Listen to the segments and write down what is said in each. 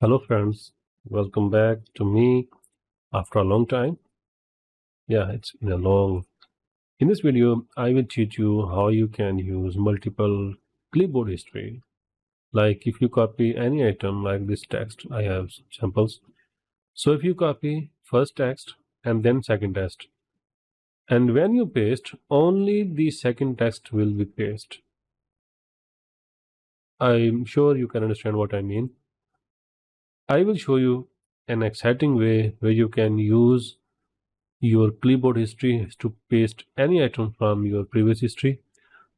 Hello friends, welcome back to me after a long time. Yeah, it's been a long. In this video, I will teach you how you can use multiple clipboard history. Like if you copy any item like this text, I have samples. So if you copy first text and then second text, and when you paste, only the second text will be pasted. I'm sure you can understand what I mean. I will show you an exciting way where you can use your clipboard history is to paste any item from your previous history.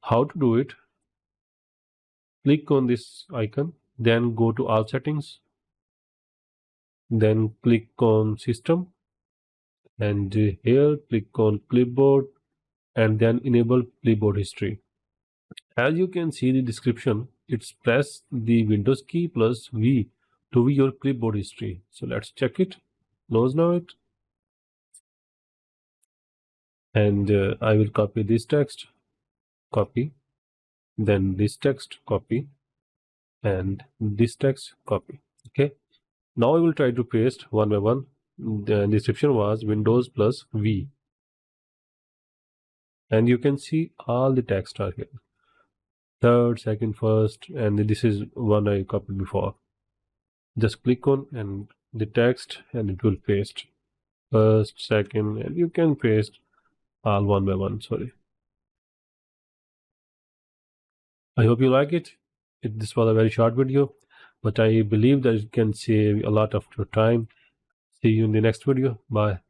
How to do it? Click on this icon, then go to all settings, then click on system, and here click on clipboard and then enable clipboard history. As you can see the description, it's press the Windows key plus V to view your clipboard history. So let's check it. Close now it. And I will copy this text, copy, then this text, copy, and this text copy. Okay, now I will try to paste one by one. The description was Windows plus V, and you can see all the text are here, third, second, first, and this is one I copied before. Just click on and the text and it will paste first, second, and you can paste all one by one. Sorry, I hope you like it. This was a very short video, but I believe that it can save a lot of your time. See you in the next video. Bye.